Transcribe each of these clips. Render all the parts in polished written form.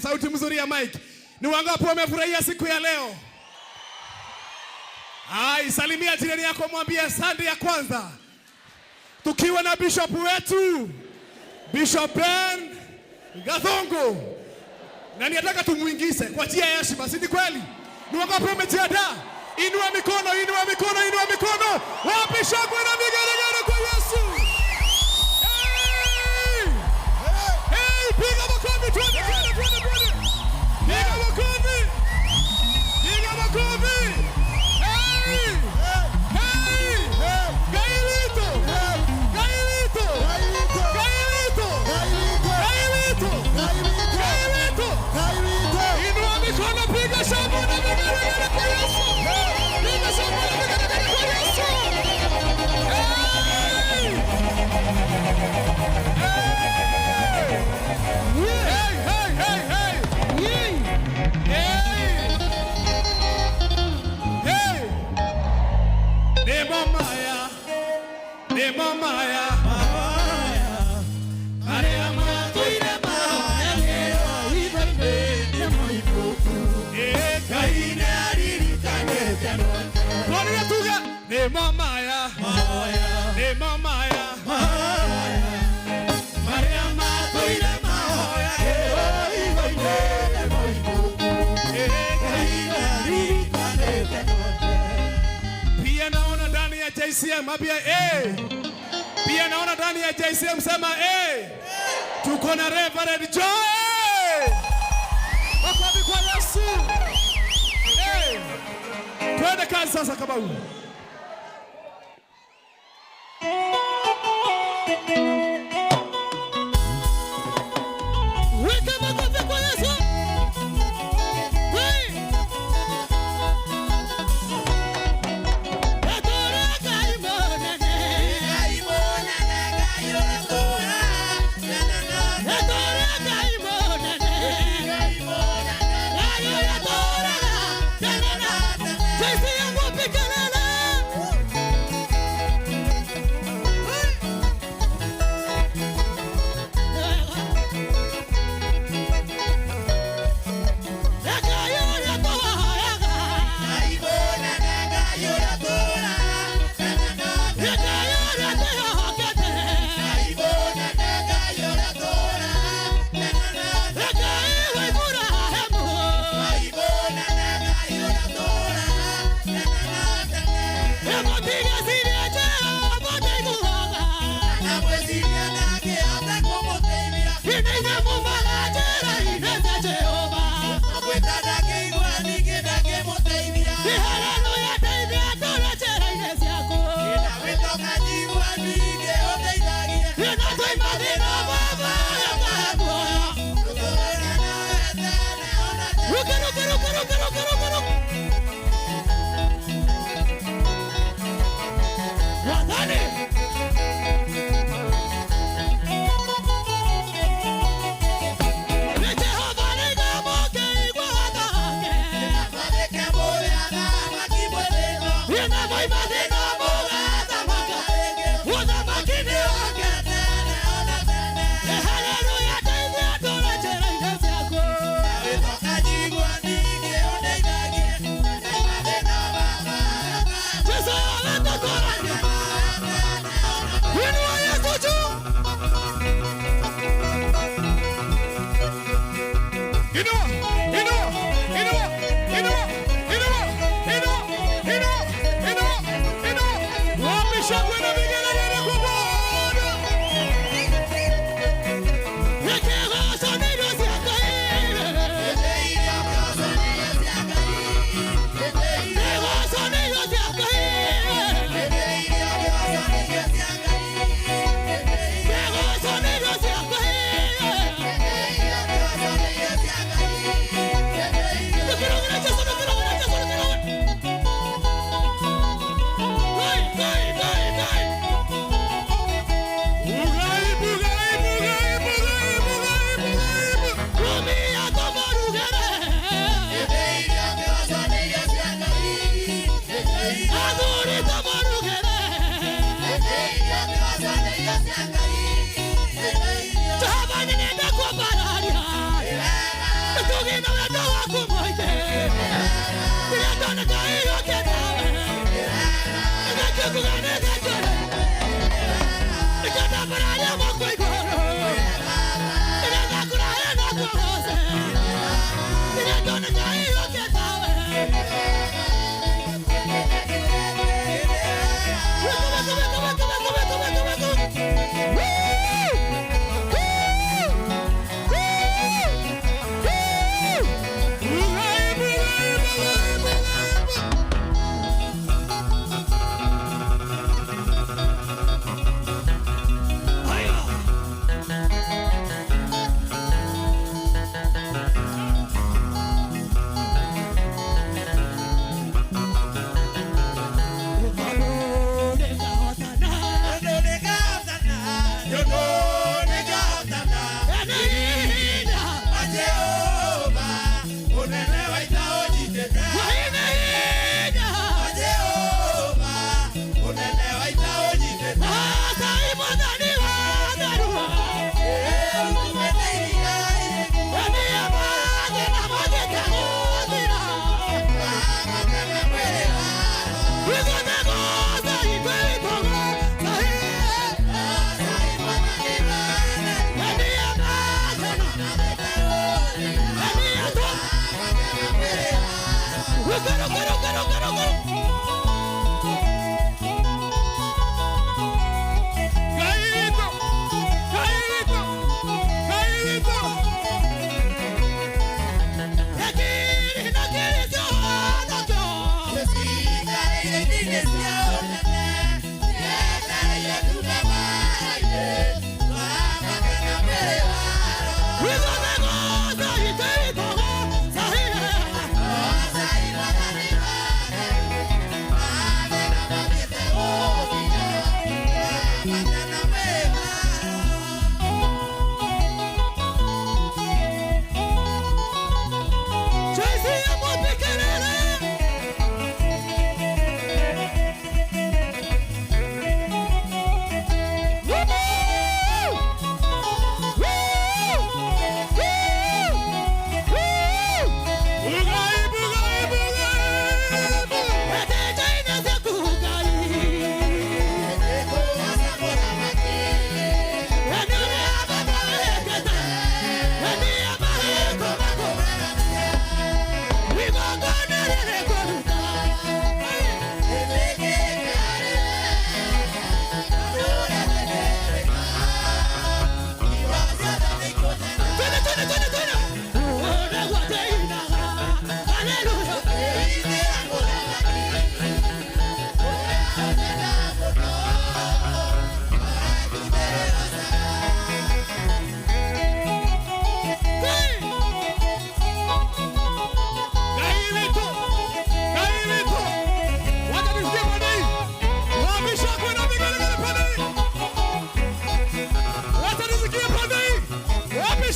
sauti mzuri ya Mike. Ni wangapi wamefurahia siku ya leo? Salimia jirani yako, mwambie asante ya kwanza. Tukiwa na bishop wetu, Bishop Ben Gathongo. Na nataka tumuingize kwa njia ya heshima, si kweli? Ni wangapi wamejiandaa? Inua mikono. Wapi shangwe na vigelegele kwa Yesu? Hey, piga makofi, twende. Piga makofi. Pia naona ndani ya JCM sema tuko na Reverend Joy. Wapi kwa Yesu? Twende kazi sasa kama huyu.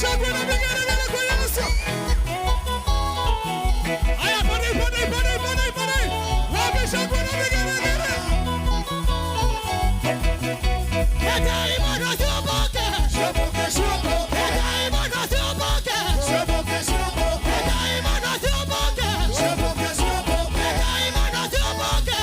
shangwe na vigelegele kwa Yesu. Haya, pone. Wapi shangwe na vigelegele? Hata imani sioboke. Shoboke. Hata imani sioboke. Shoboke. Hata imani sioboke. Shoboke. Hata imani sioboke.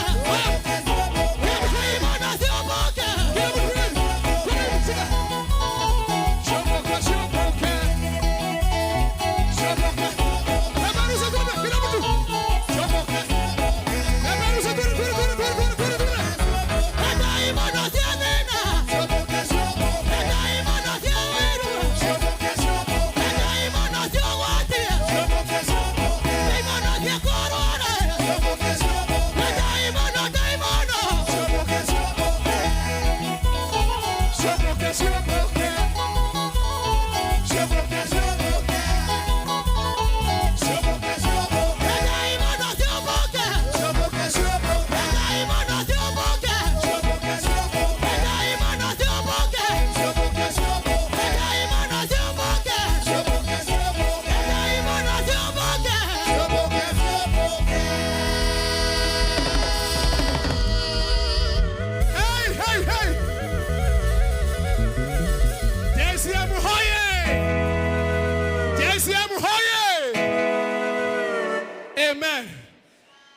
Amen.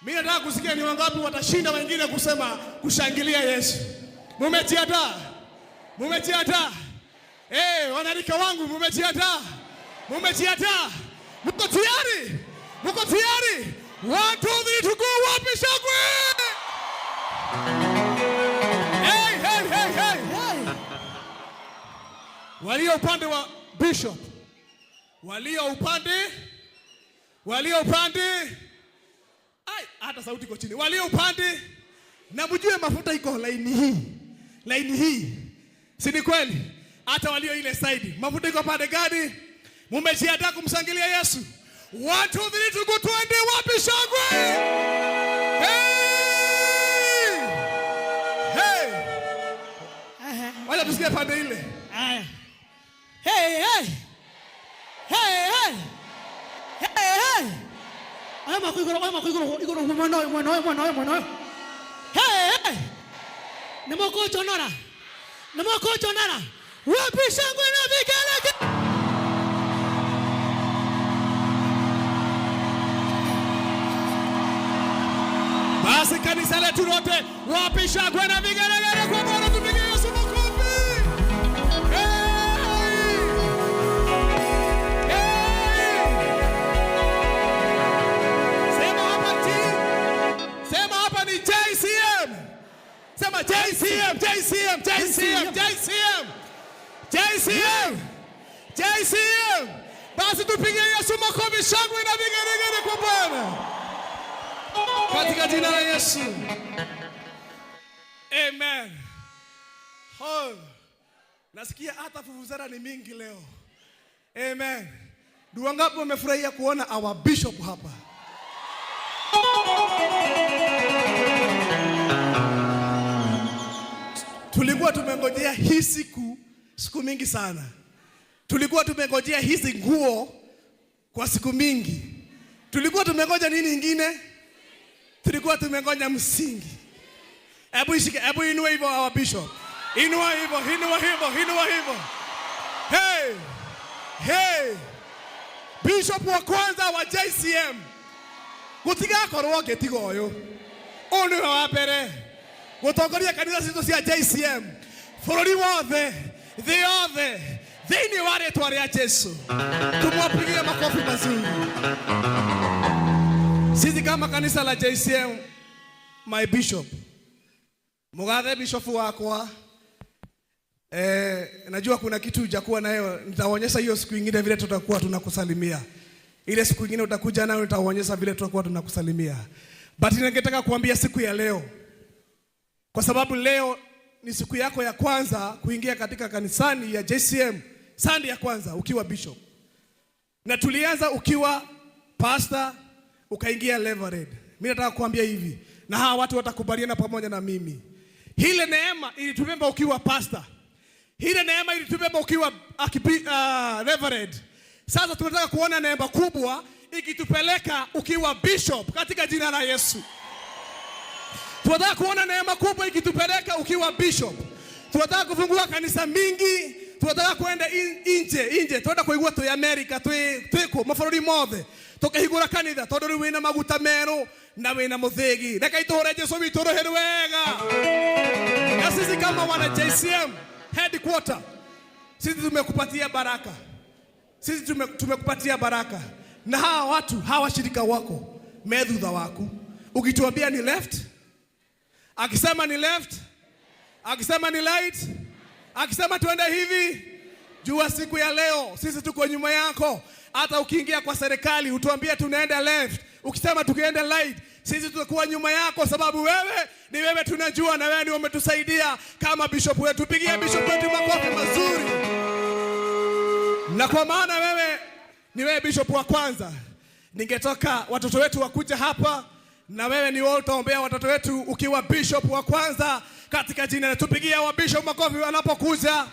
Mimi nataka kusikia ni wangapi watashinda wengine kusema kushangilia Yesu. Mumetiadaa? Wanarika wangu mumetiadaa? Mko tayari? 1 2 3 to go, wapi shangwe? Hey. Walio upande wa Bishop. Walio upande. Hata sauti iko chini. Walio upande na mjue mafuta iko laini hii. Si ni kweli? Hata walio ile side. Mafuta iko pande gani? Mumejiandaa kumshangilia Yesu. 1 2 3 to go, twende, wapi shangwe? Hey. Wacha tusikie pande ile. Hey. Ama kuigoro mwana. Hey. Namoko chonara. Wapi shangwe na vigelegele? Basi kanisa letu lote, wapi shangwe na vigelegele kwa Bwana, tupige Yesu makofi. Sema hapa ni JCM. Sema JCM. Basi tupige Yesu makofi, shangwe na vigelegele kwa Bwana. Katika jina la Yesu. Amen. Nasikia hata vuvuzela ni mingi leo. Amen. Ndugu ngapi wamefurahia kuona our bishop hapa? Tulikuwa tumengojea hii siku mingi sana. Tulikuwa tumengojea hizi nguo kwa siku mingi. Tulikuwa tumengoja nini ingine? Tulikuwa tumengoja msingi. Hebu inua hivyo our bishop. Inua hivyo. Hey. Bishop wa kwanza wa JCM. Gutiga korwo getigoyo. Onu wa pere. Gutongoria kanisa citu cia JCM. Bururi wothe, thĩ yothe, thĩinĩ wa rĩtwa rĩa Jesu. Tumwapigie makofi mazuri. Sisi kama kanisa la JCM, my bishop, Mugathe bishop wakwa, najua kuna kitu hujakuwa nayo, nitaonyesha hiyo siku nyingine vile tutakuwa tunakusalimia. Ile siku nyingine utakuja nayo nitaonyesha vile tutakuwa tunakusalimia. But ningetaka kuambia siku ya leo, kwa sababu leo ni siku yako ya kwanza kuingia katika kanisani ya JCM, Sunday ya kwanza ukiwa bishop. Na tulianza ukiwa pastor, ukaingia Leverett. Mimi nataka kuambia hivi, na hawa watu watakubaliana pamoja na mimi. Ile neema ilitubeba ukiwa pastor. Ile neema ilitubeba ukiwa reverend. Sasa tunataka kuona neema kubwa ikitupeleka ukiwa bishop katika jina la Yesu. Tunataka kuona neema kubwa ikitupeleka ukiwa bishop. Tunataka kufungua kanisa mingi. Tunataka kwenda nje. Tunataka kuigua tu America, tweko mafururi mothe. Tukahigura kanitha tondu ri wina maguta mero na wina muthegi. Reka ituhore Jesu witu rohe wega. Na sisi kama wana JCM headquarter, sisi tumekupatia baraka. Sisi tumekupatia baraka. Na hawa watu, hawa washirika wako, medhudha wako, ukituambia ni left, akisema ni left, akisema ni right, akisema tuende hivi, jua siku ya leo sisi tuko nyuma yako. Hata ukiingia kwa serikali utuambia tunaenda left, ukisema tukienda right, sisi tutakuwa nyuma yako, sababu wewe tunajua, na wewe ndio umetusaidia kama bishop wetu. Pigia bishop wetu makofi mazuri. Na kwa maana ni wewe bishop wa kwanza, ningetoka watoto wetu wakuja hapa, na wewe ni wewe utaombea watoto wetu ukiwa bishop wa kwanza katika jina la. Tupigia wa bishop makofi wanapokuja.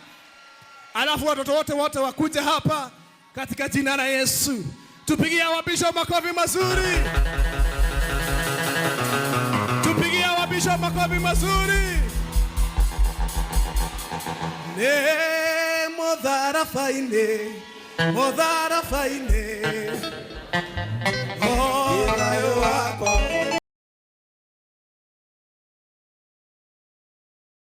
Alafu watoto wote wakuja hapa katika jina la Yesu. Tupigia wa bishop makofi mazuri. Tupigia wa bishop makofi mazuri. Ne modhara faine